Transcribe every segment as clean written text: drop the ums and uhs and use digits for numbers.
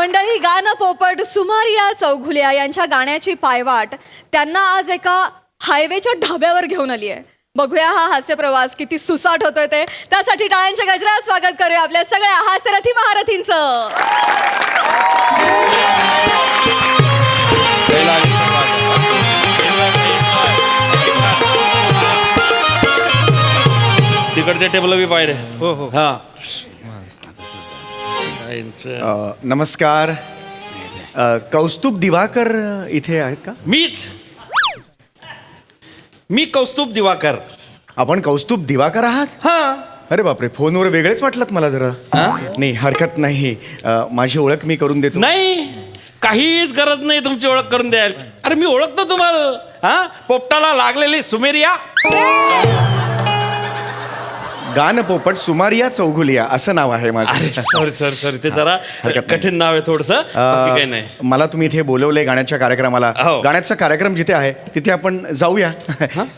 मंडळी, गाणं पोपट सुमारिया चौघुल्या यांच्या गाण्याची पायवाट त्यांना आज एका हायवेच्या ढाब्यावर घेऊन आली आहे. बघूया हा हास्य प्रवास किती सुसाट होतोय ते. त्यासाठी टाळ्यांच्या गजरात स्वागत करूया आपल्या सगळ्या हास्यरथी महारथींचं. तिकडचे टेबल बी पाहिजे. हो हो. हा नमस्कार. कौस्तुभ दिवाकर इथे आहेत का? मी कौस्तुभ दिवाकर. आपण कौस्तुभ दिवाकर आहात? हा. अरे बापरे, फोनवर वेगळेच वाटलात मला जरा. नाही हरकत नाही, माझी ओळख मी करून देतो. नाही, काहीच गरज नाही तुमची ओळख करून द्यायची. अरे मी ओळखतो तुम्हाला. हा, पोपटाला लागलेली सुमेरिया. गान पोपट सुमारिया चौघुलिया असं नाव आहे माझं. सॉरी ते जरा हरकत नाही. कठीण नाव आहे थोडस. काही नाही. मला तुम्ही इथे बोलवलंय गाण्याच्या कार्यक्रमाला. हो. गाण्याचा कार्यक्रम जिथे आहे तिथे आपण जाऊया.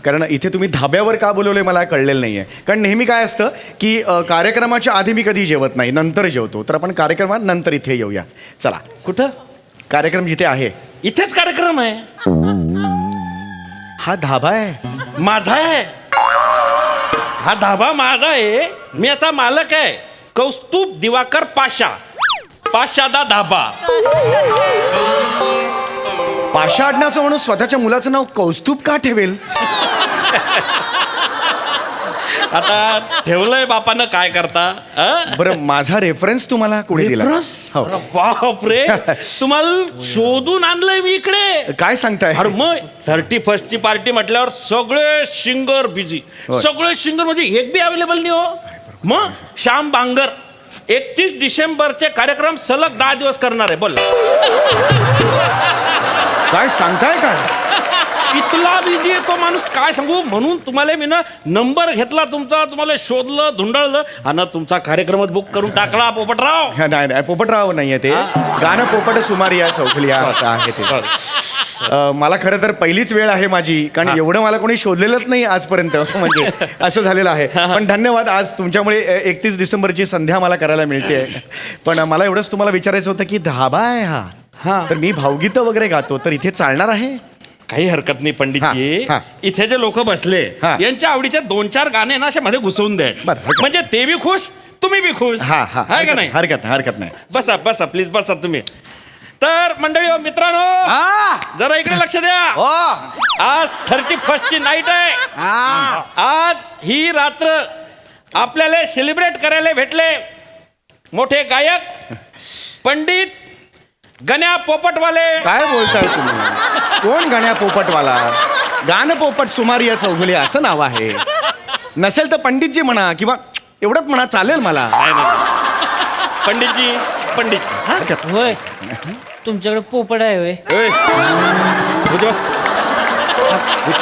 कारण इथे तुम्ही धाब्यावर का बोलवलंय मला कळलेलं नाहीये. कारण नेहमी काय असतं की कार्यक्रमाच्या आधी मी कधी जेवत नाही, नंतर जेवतो. तर आपण कार्यक्रमात नंतर इथे येऊया. चला. कुठं? कार्यक्रम जिथे आहे इथेच कार्यक्रम आहे. हा धाबा आहे. माझा आहे हा धाबा, माझा आहे. मी याचा मालक आहे. कौस्तुभ दिवाकर पाशा. पाशादा धाबा. पाशा आडनाचं म्हणून स्वतःच्या मुलाचं नाव कौस्तुभ का ठेवेल? आता ठेवलंय बापानं, काय करता. बरं, माझा रेफरन्स तुम्हाला कोणी दिला? हो. बापरे, तुम्हाला शोधून आणलंय मी इकडे. काय सांगताय? अरे मग 31st ची पार्टी म्हटल्यावर सगळे सिंगर बिझी. सगळे सिंगर म्हणजे एक बी अवेलेबल नाही हो. मग श्याम बांगर 31 डिसेंबरचे कार्यक्रम सलग 10 दिवस करणार आहे. बोल, काय सांगताय? काय इथला बिझी आहे तो माणूस, काय सांगू. म्हणून तुम्हाला मी ना नंबर घेतला तुमचा, तुम्हाला शोधलं, धुंडाळलं आणि तुमचा कार्यक्रमच बुक करून टाकला. पोपटराव. नाही नाही, पोपटराव नाहीये ते. गाणं पोपट सुमारिया चौघुलिया असं आहे ते. मला खरं तर पहिलीच वेळ आहे माझी, कारण एवढं मला कोणी शोधलेलंच नाही आजपर्यंत. म्हणजे असं झालेलं आहे. पण धन्यवाद, आज तुमच्यामुळे 31 डिसेंबरची संध्या मला करायला मिळते. पण मला एवढंच तुम्हाला विचारायचं होतं की धाबा आहे हा, तर मी भावगीतं वगैरे गातो, तर इथे चालणार आहे? काही हरकत नाही पंडितजी. हा. इथे जे लोक बसले हा. यांच्या आवडीचे 2-4 गाणे ना असे मध्ये घुसवून द्या. बरं, हरकत. म्हणजे ते बी खुश, तुम्ही बी खुश. हा हा, आहे का नाही? हरकत नाही. बसा बसा प्लीज, बसा तुम्ही. तर मंडळी हो, मित्रांनो, जरा इकडे लक्ष द्या. आज 31st ची नाईट आहे. आज ही रात्र आपल्याला सेलिब्रेट करायला भेटले मोठे गायक पंडित गण्या पोपटवाले. काय बोलताय तुम्ही? कोण गण्या पोपटवाला? गाणं पोपट सुमारिया चौघुलिया असं नाव आहे. नसेल तर पंडितजी म्हणा, किंवा एवढंच म्हणा, चालेल मला. पंडितजी. होय, तुमच्याकडे पोपट आहे होय?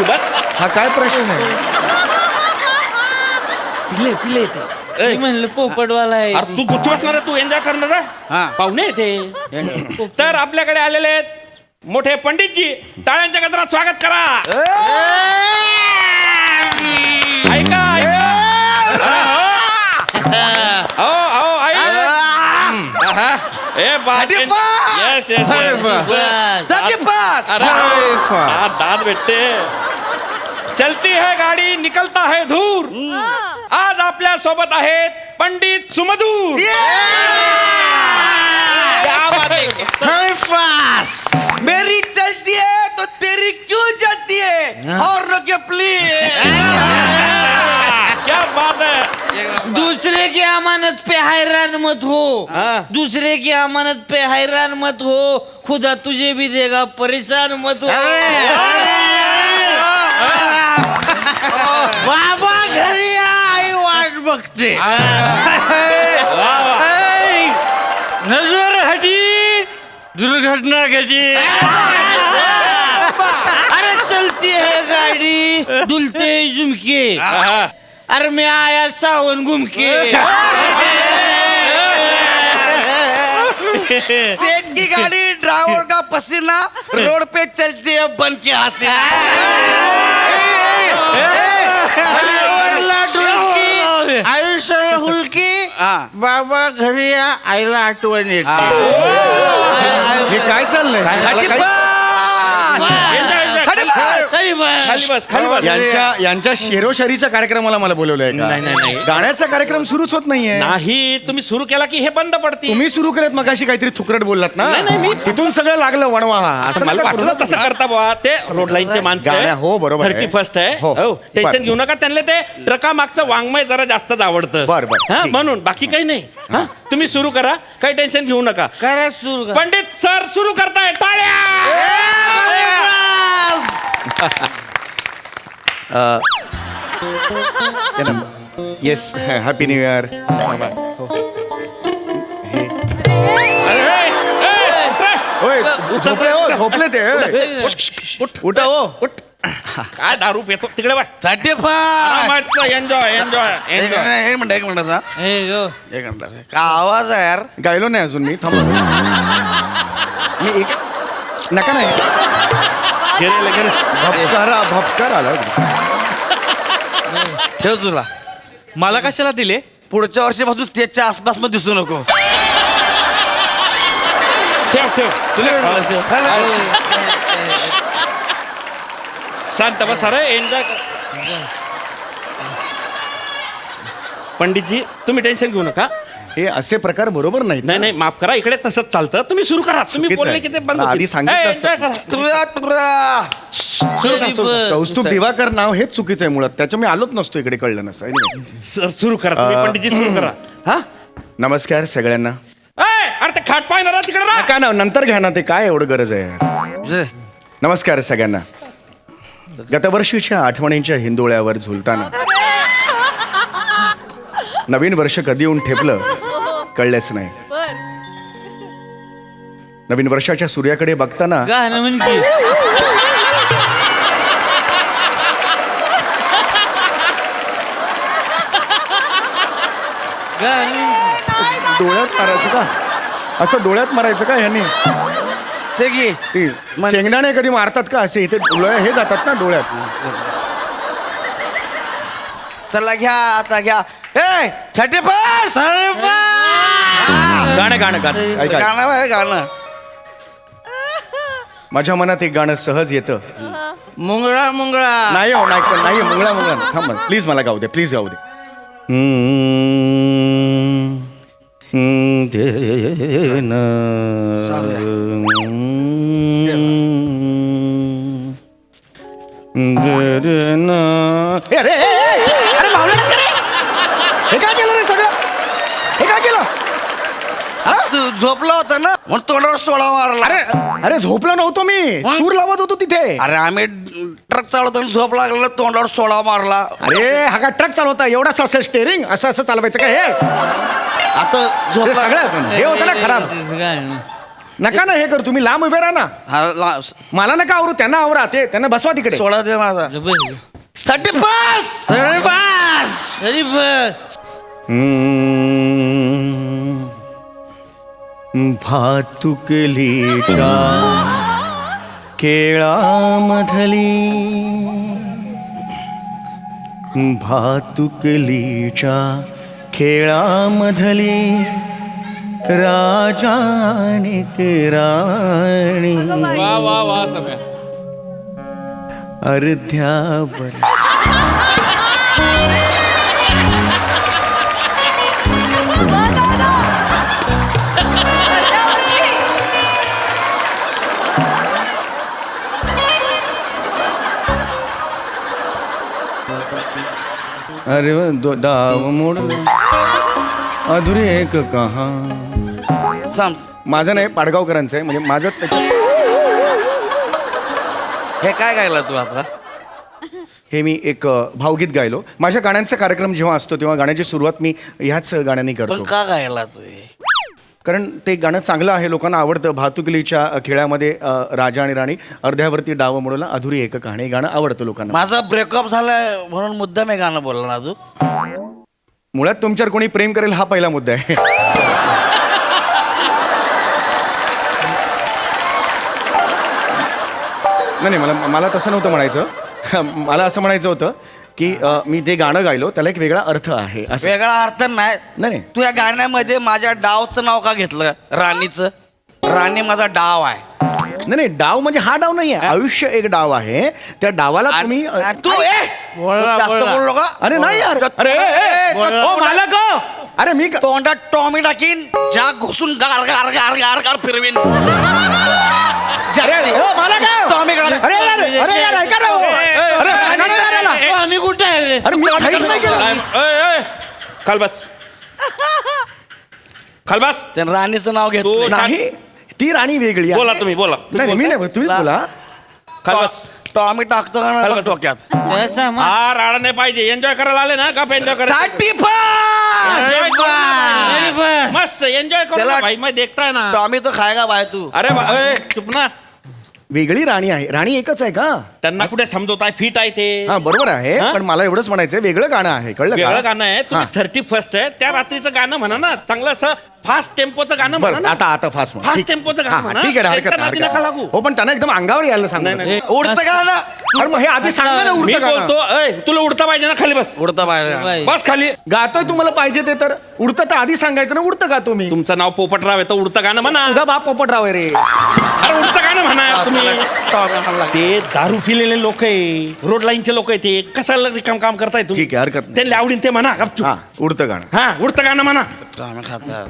बस. हा काय प्रश्न आहे? पिले ते. मी म्हणलं पोपटवाला आहे. अरे तू गुच्छ बसणार, तू एन्जॉय करणार आहे. पाहुणे ते. तर आपल्याकडे आलेले आहेत मोठे पंडितजी. टाळ्यांच्या गजरात स्वागत करा. ऐका दाद भेटते. चलती है गाडी, निकलता है धूर. आज आपल्या सोबत आहेत पंडित सुमधूर. मेरी चलती है तो तेरी क्यों चलती है? और रोके प्लीज. क्या बात है. दूसरे की अमानत पे हैरान मत हो. दूसरे की अमानत पे हैरान मत हो. खुदा तुझे भी देगा, परेशान मत हो. बाबा घरी या, आई वाट बघते. नजर हटी, दुर्घटना घटी. अरे चलती है गाड़ी, दुलते झुमके. अरे मैं आया सावन घूम के. सेठ की गाड़ी, ड्राइवर का पसीना, रोड पे चलती है बन के हंसी. आयुष्य हुलकी, बाबा घरी या, आईला आठवण येते. हे काय चाललंय Enjoy, enjoy. खाली बस खाली बस यांच्या शेरोशारीच्या कार्यक्रमाला मला बोलवलंय का नाही, नाही, नाही. गाण्याचा कार्यक्रम सुरूच होत नाहीये नाही तुम्ही सुरू केला की हे बंद पडते तुम्ही सुरू केलेत मग अशी काहीतरी थुकरट बोललात ना नाही, नाही, मी- तिथून सगळं लागलं वणवा हा असं मला नका वाटलं करू. तसं करता बुवा ते रोड लाईनचे माणसं गाण्या- हो, बरोबर आहे. 31 आहे हो. हो टेन्शन बरं. घेऊ नका त्यांना ते ट्रका मागचं वाङ्मय जरा जास्तच आवडतं बरं, बरं. हा, ठीक. म्हणून बाकी काही नाही हा, तुम्ही सुरू करा काही टेन्शन घेऊ नका करा सुरू पंडित सर सुरू करताय टाळ्या येस हॅपी न्यू इयर होय झोपले हो झोपले ते होय. उठा हो काय दारू पितो तिकडे बाय 35 एन्जॉय एन्जॉय एन्जॉय एक मिनिटाचा ए यो एक मिनिटाचा का आवाज आहे यार गायलो नाही अजून मी थांबा मी एक नका नाही भपकार आला ठेव तुला मला कशाला दिले पुढच्या वर्षीपासून स्टेजच्या आसपास मध्ये दिसू नको ठेव ठेव शांत बस अरे एन्जॉय पंडितजी तुम्ही टेन्शन घेऊ नका हे असे प्रकार बरोबर नाहीत नाही नाही माफ करा इकडे तसंच चालतं तुम्ही सुरू करा तुम्ही चुकीचं बोलले आहे. की ते बंद मला आधी होतील. सांगितलं ए, असतं. enjoy करा. सुरू कर. कौस्तुभ दिवाकर नाव हेच चुकीचं आहे मुळात त्याच्या मी आलोच नसतो इकडे कळलं नसतं Anyway. सर सुरू करा तुम्ही पंडितजी सुरू करा हा नमस्कार सगळ्यांना ए, अरे ते खाट पाय ना तिकडे राहा. का ना नंतर घ्या ना ते काय एवढं गरज आहे नमस्कार सगळ्यांना गतवर्षीच्या आठवणींच्या हिंदोळ्यावर झुलताना नवीन वर्ष कधी येऊन ठेपलं कळलंच नाही नवीन वर्षाच्या सूर्याकडे बघताना गाणं म्हणजे डोळ्यात मारायचं का असं डोळ्यात मारायचं का ह्यांनी ते घे ती शेंगदाणे कधी मारतात का असे इथे डोळे हे जातात ना डोळ्यात चला घ्या आता घ्या ए 35 गाणं गाणं गाणं ऐका गाणं आहे गाणं माझ्या मनात एक गाणं सहज येतं मुंगळा मुंगळा नाही हो नाही नाही मुंगळा मुंगळा थांब प्लीज मला गाऊ दे प्लीज गाऊ दे अरे बावळटच का रे? हे काय केलं रे सगळं हे काय केलं तू झोपला होता ना म्हणून तोंडावर सोडा मारला अरे अरे झोपलो नव्हतो मी सूर लावत होतो तिथे अरे आम्ही ट्रक चालवताना झोप लागला तोंडावर सोडा मारला अरे हा का ट्रक चालवता एवढाच असेल स्टेरिंग असं असं चालवायचं का हे आता झोप हे सगळं हे होतं ना खराब गाणं नका ना हे कर तुम्ही लांब उभे राहा ना मला नका आवरू त्यांना आवरा ते त्यांना बसवा तिकडे सोडा दे माझा 35 तरी बस भातुकलीच्या केळामधली भातुकलीच्या खेळामधली राजानिक राणी अर्ध्यावर अरे डाव मोड अधुरी एक कहा थांब माझं नाही पाडगावकरांचं आहे म्हणजे माझं हे काय गायला तू आता हे मी एक भावगीत गायलो माझ्या गाण्यांचा कार्यक्रम जेव्हा असतो तेव्हा गाण्याची सुरुवात मी ह्याच गाण्याने पण करतो का गायला तू हे? कारण ते गाणं चांगलं आहे लोकांना आवडतं भातुकलीच्या खेळामध्ये राजा आणि राणी अर्ध्यावरती डाव मोडला अधुरी एक कहाणी हे गाणं आवडतं लोकांना माझा ब्रेकअप झालाय म्हणून मुद्दाम हे गाणं बोलला ना तू मुळात तुमच्यावर कोणी प्रेम करेल हा पहिला मुद्दा आहे नाही मला मला तसं नव्हतं म्हणायचं मला असं म्हणायचं होतं की मी ते गाणं गायलो त्याला एक वेगळा अर्थ आहे असं वेगळा अर्थ नाही नाही तू या गाण्यामध्ये माझ्या डावचं नाव का घेतलं राणीचं राणी माझा डाव आहे. नाही नाही, डाव म्हणजे हा डाव नाही आहे, आयुष्य एक डाव आहे. त्या डावाला तुम्ही आणि तू जास्त बोललो का? अरे नाही यार, अरे ओ मालक हो. अरे मी तोंडात टॉमी टाकीन, ज्या घुसून गार गार गार गार गार फिरवीन. अरे ओ मालक हो. टॉमी गार. अरे यार, अरे यार ऐका ना हो. अरे सांगा ना यार याला. आम्ही कुठे आहे अरे मी काहीच नाही केलं. खाल बस, खाल बस. त्या राणीचं नाव घेतो. तू नाही, ती राणी वेगळी आहे. बोला तुम्ही, बोला. नाही मी नाही, तुम्ही बोला. खाल बस. टॉमी टाकतो का खाली नाही बस. डोक्यात? हा राडा नाही पाहिजे. एन्जॉय करायला आले ना का एन्जॉय करायला. 35! मस्त एन्जॉय करो त्याला- ना भाई, मैं देखताय ना. टॉमी तो खाएगा बाय तू. अरे चुप ना. वेगळी राणी आहे. राणी एकच आहे का? त्यांना कुठे समजवताय, फिट आहे ते. हा बरोबर आहे, हा? पण मला एवढंच म्हणायचं वेगळं गाणं आहे, कळलं वेगळं का? गाणं आहे. तुम्ही हा. 31 आहे, त्या रात्रीचं गाणं म्हणा ना, चांगलं असं फास्ट टेम्पोचं गाणं म्हणा बरं ना. आता फास्ट Fast tempoचं गाणं म्हणा. ठीक आहे, हरकत त्यांना नाही, नका हरकत लागू. नाही. हो पण त्यांना एकदम अंगावर यायला सांग. नाही, नाही. उडतं का ना? अरे मग हे आधी सांगा ना, मी उडतं गाणं. बोलतो, तुला उडता पाहिजे ना, खाली बस. उडतं बाय. बस खाली. गातोय तुम्हाला पाहिजे ते तर उडतं तर आधी सांगायचं ना, उडतं का तुम्ही? तुमचं नाव पोपटराव आहे तर उडतं गाणं म्हणा. तुझा बाप पोपटराव आहे रे. अरे उडतं गाणं म्हणा तुम्ही. टॉमी म्हणला. ते दारू पिलेले लोक आहे, रोड लाईनचे लोक आहे, ते कशाला काम करताय तुम्ही? ठीक आहे, हरकत नाही. त्यांना आवडीन ते म्हणा गपचूप. हा उडतं गाणं. हा उडतं गाणं म्हणा. टॉमी खाता.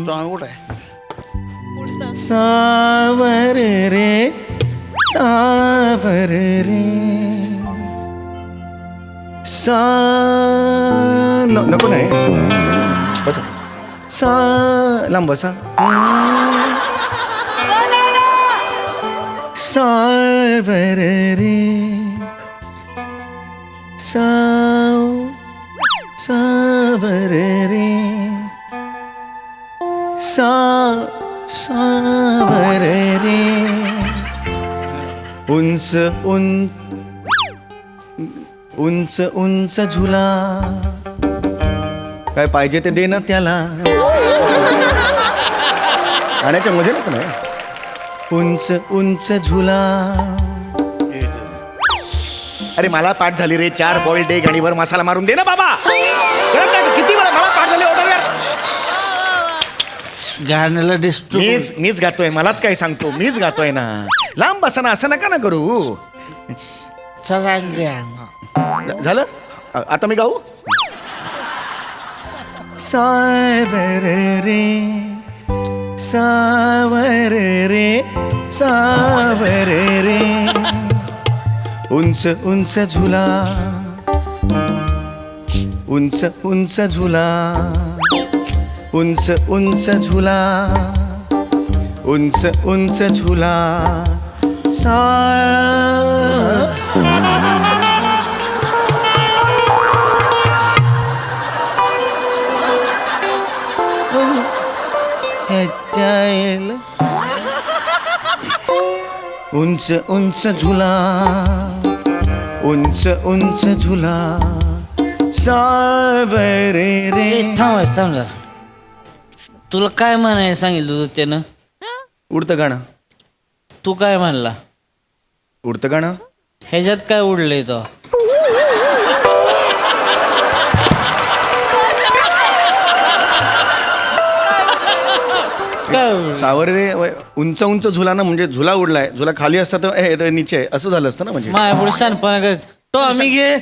टॉमी कुठे आहे? सावर रे सावर रे नको नाही, बसा सा लांब बसा. सावर रे सावर रे सावर रे उंच उंच उंच झुला काय पाहिजे ते दे ना त्याला. गाण्याच्या मध्ये नको ना. उंच उंच झुला. अरे मला पाठ झाली रे, 4 बॉल डे गाणीवर मसाला मारून दे ना बाबा. कळत नाही का? किती वेळा मला पाठ झाली ऑर्डर यार. गाण्याला डिस्टर्ब. मीच गातोय, मलाच काय सांगतो, मीच गातोय ना. लांब बसा ना, असं नका ना करू. झालं आता मी गाऊ. सावर रे सावर रे सावर रे उंच उंच झुला उंच उंच झुला उंच उंच झुला उंच उंच झुला सा उंच उंच झुला उंच उंच झुला सावर रे. थांब जरा. तुला काय म्हणायला सांगितलं होतं त्यानं? उडतं गाणं. तू काय म्हणला? उडतं गाणं. ह्याच्यात काय उडलंय तो? काय सावर रे उंच उंच झुला ना, म्हणजे झुला उडलाय, झुला खाली असता तर हे तर नीचे आहे, असं झालं असतं ना. म्हणजे माय पुढे शानपणा करत तो आम्ही घे.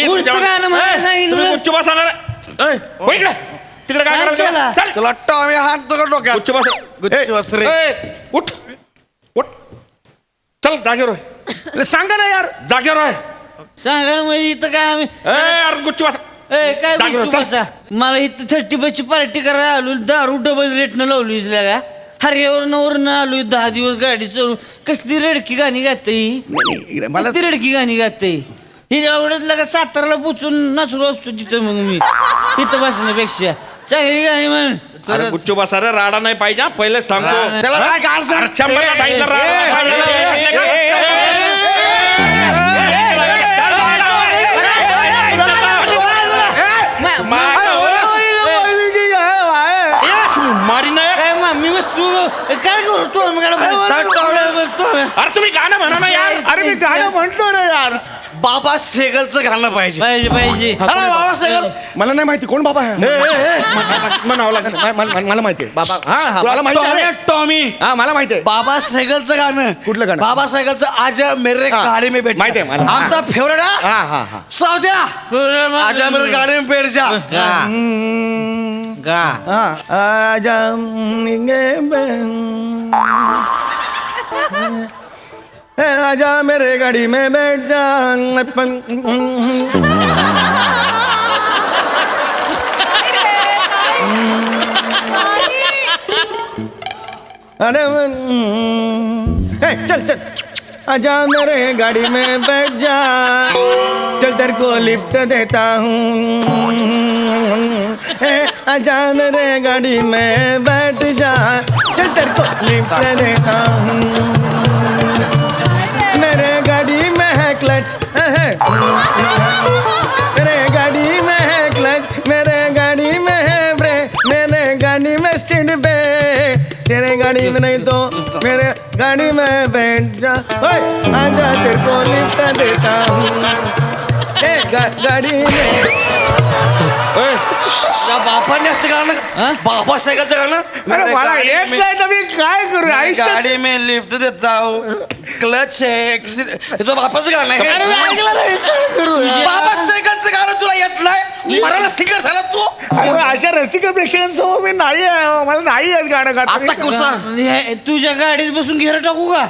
उडतं गाणं म्हणायला सांगितलं. तिकडे काय करायचं? चल. तुला टॉमी हाणतो का डोक्यात? गुच्छ बस. गुच्छ बस रे. उठ उठ. चल जागेवर होय. अरे सांगा ना यार. जागेवर आहे. सांगा ना म्हणजे इथं काय आम्ही अरे गुच्छ बस. काय जागेवर बोलतो चल. बसा? मला इथं 35ची पार्टी करायला आलो, दारू डबल रेटनं लावली का? हरियावरनं आलोय 10 दिवस गाडी चालू. कसली रडकी गाणी गाते ही? मला कसली रडकी गाणी गाते ही? आवडत लगा साताराला पोचून नाचलो असतो तिथं. मग मी इथं बसण्यापेक्षा चांगली गाणी म्हण. अरे गुच्छ बस. अरे राडा नाही पाहिजे हा, पहिले सांगतो. त्याला काय गाल सांग? अरे 100 सांगितलं राडा नाही मारी नाही. काय मी वस्तू काय करू तो? अरे तुम्ही गाणं म्हणा ना यार. अरे मी गाणं म्हणतो रे यार. बाबा सेगलचं गाणं पाहिजे पाहिजे पाहिजे हा ना, बाबा सेगल मला नाही माहिती कोण बाबा आहे मला नाव लागेल. मला माहिती आहे बाबा. हा मला माहिती आहे. टॉमी हा मला माहिती आहे. बाबा सेगलचं गाणं कुठलं गाणं? बाबा सेगलचं आज मेरे हा, गाडी में बैठ माहिती आहे मला. आमचा फेवरेट हा हा हा सावद्या आज मेरे गाडी में बैठ जा आजा आजा मेरे गाड़ी में बैठ जा अरे चल चल आजा मेरे गाड़ी में बैठ जा चल तेरे को लिफ्ट देता हूँ आजा मेरे गाड़ी में बैठ जा चल तेरे को लिफ्ट देता हूँ मेरे गाड़ी में है क्लच मेरे गाड़ी में है क्लच मेरे गाड़ी में है ब्रेक मेरे गाड़ी में स्टैंड पे तेरे गाड़ी में नहीं तो मेरे गाड़ी में बैठ जा ओए आजा तेरे को लिफ्ट देता हूँ गाड़ी में बापाने असं गाणं बाबा सायकलचं गाणं अरे मला येत नाही तर मी काय करू आयुष्यात गाडी में लिफ्ट देता हूँ क्लच है तो बापाचं गाणं आहे बाबा सायकलचं गाणं तुला येत नाही मराला सिंगर झाला तू अरे अशा रसिक प्रेक्षकांसमोर मी नाही आहे मला नाही येत गाणं गात आता कुठचा तुझ्या गाडीत बसून घेर टाकू का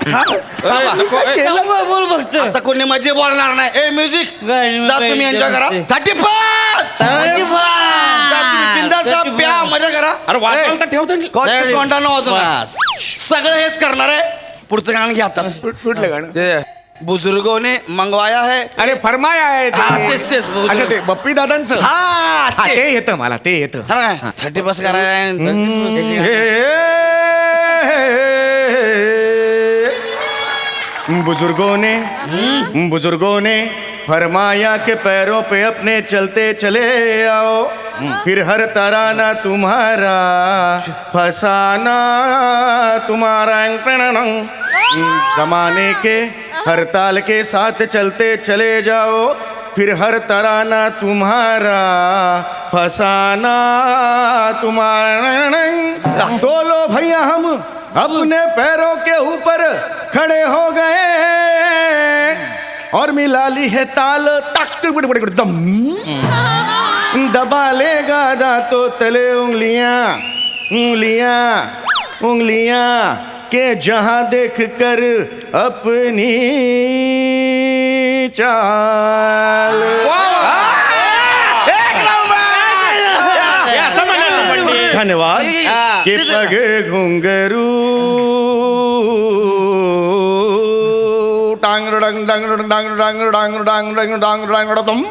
केलं? बोल फक्त आता कोणी मध्ये बोलणार नाही ए म्युझिक गाडी जा तुम्ही एन्जॉय करा 35 बिंदास जा प्या मजा करा अरे वाजवायला तर ठेवतो कोणता वाजवणार सगळं हेच करणार आहे पुढचं गाणं घ्या आता कुठलं गाणं ते बुजुर्गों ने मंगवाया है अरे फरमाया आहे ते. हा, तेच बुजुर्ग. अच्छा ते बप्पी दादांचं हा हा, ते. ते येतं मला ते येतं 30 कराय बुजुर्गों ने फरमाया के पैरों पे अपने चलते चले आओ फिर हर तराना तुम्हारा फसाना तुम्हारा जमाने के हर ताल के साथ चलते चले जाओ फिर हर तराना तुम्हारा फसाना तुम्हारा बोलो भैया हम अपने पैरों के ऊपर खड़े हो गए और मिला ली है ताल तक बड़े दम दबा लेगा दांतों तले उंगलियां उंगलियां उंगलियां के जहां देख कर अपनी चाल धन्यवाद के पग घुंघरू टांग डांग डांग डांग डांग डांग डांग डांग डांग डांग डम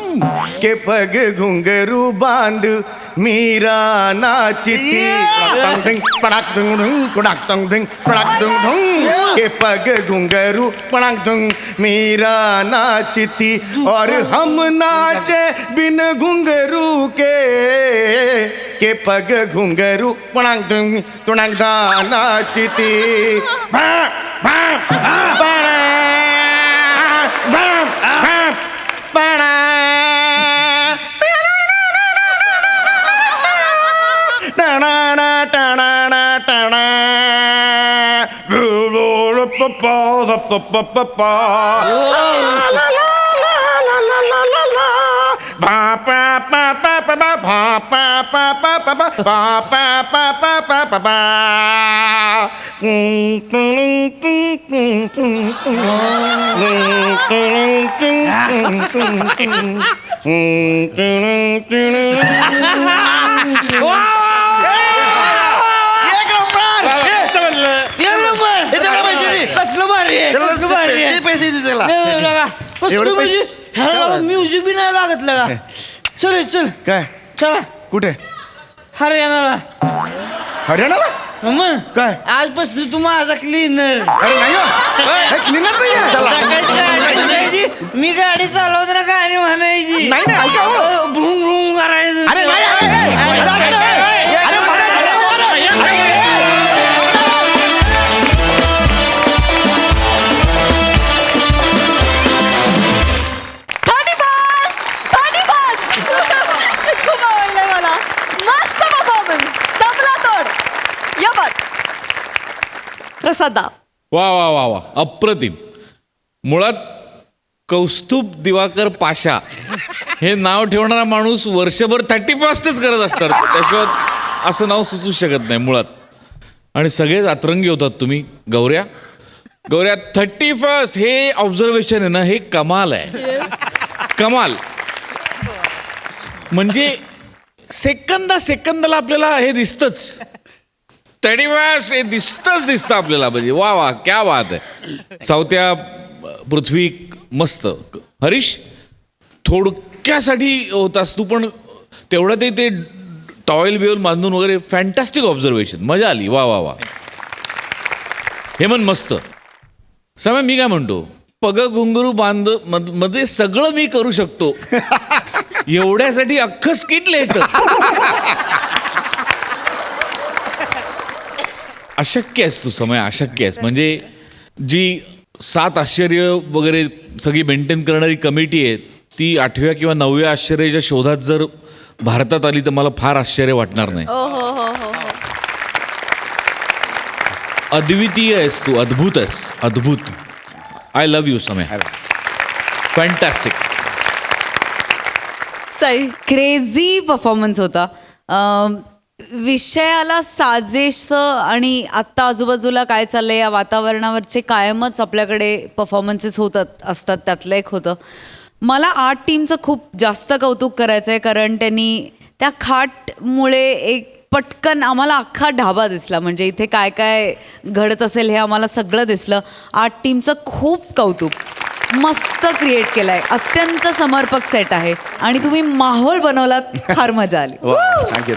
के पग घुंघरू बांध मीरा नाचती पड़ाक दुंग दुंग पड़ाक दुंग दुंग पड़ाक दुंग दुंग के पग घुंघरू पड़ाक दुंग मीरा नाचती और हम नाचे बिन घुंघरू के पग घुंघरू पड़ाक दुंग तुणाक दा नाचती कसलं भारी आहे, कसलं भारी आहे. पैसे दे त्याला नाही लगा. कसलं एवढे म्हणजे ह्याला म्युझिक बी नाही लागत लगा चल चल काय चला कुठे हरियाणाला हरियाणाला मग काय? आजपासून तू माझा क्लीनर अरे नाही हो. हे cleaner नाही आहे. मी गाडी चालवताना गाणी म्हणायची नाही नाही ऐका हो. भ्रूम भ्रूम करायचं अरे नाही, अरे प्रसादा. वा वा वा वा अप्रतिम. मुळात कौस्तुभ दिवाकर पाशा हे नाव ठेवणारा माणूस वर्षभर 31st करत असतात, त्याशिवाय असं नाव सुचू शकत नाही मुळात. आणि सगळेच अतरंगी होतात तुम्ही. गौऱ्या 31st हे ऑब्झर्वेशन आहे ना, हे कमाल आहे. कमाल म्हणजे सेकंदाला आपल्याला हे दिसतंच. 31st हे दिसतं आपल्याला. म्हणजे वा वा क्या बात आहे. सावत्या, पृथ्वी मस्त. हरीश थोडक्यासाठी होतास तू, पण तेवढं ते टॉवेल बिवेल बांधून वगैरे फॅन्टॅस्टिक ऑब्झर्वेशन. मजा आली. वा वा वा. हेमंत मस्त. समय मी काय म्हणतो, पग घुंगरू बांध मध्ये सगळं मी करू शकतो. एवढ्यासाठी अख्खं स्किट लिहायचं अशक्य आहेस तू समय, अशक्य आहेस. म्हणजे जी 7 आश्चर्य वगैरे सगळी मेंटेन करणारी कमिटी आहे, ती 8व्या किंवा 9व्या आश्चर्याच्या शोधात जर भारतात आली तर मला फार आश्चर्य वाटणार नाही. अद्वितीय आहेस तू, अद्भुत आहेस, अद्भुत. आय लव्ह यू समय. फॅन्टॅस्टिक. सई. क्रेझी परफॉर्मन्स होता. विषयाला साजेश आणि आत्ता आजूबाजूला काय चाललंय या वातावरणावरचे कायमच आपल्याकडे परफॉर्मन्सेस असतात. त्यातलं एक होतं. मला आर्ट टीमचं खूप जास्त कौतुक करायचं आहे, कारण त्यांनी त्या खाटमुळे एक पटकन आम्हाला अख्खा ढाबा दिसला. म्हणजे इथे काय काय घडत असेल हे आम्हाला सगळं दिसलं. आर्ट टीमचं खूप कौतुक. मस्त क्रिएट केलाय. अत्यंत समर्पक सेट आहे आणि तुम्ही माहोल बनवलात. फार मजा आली. थँक्यू.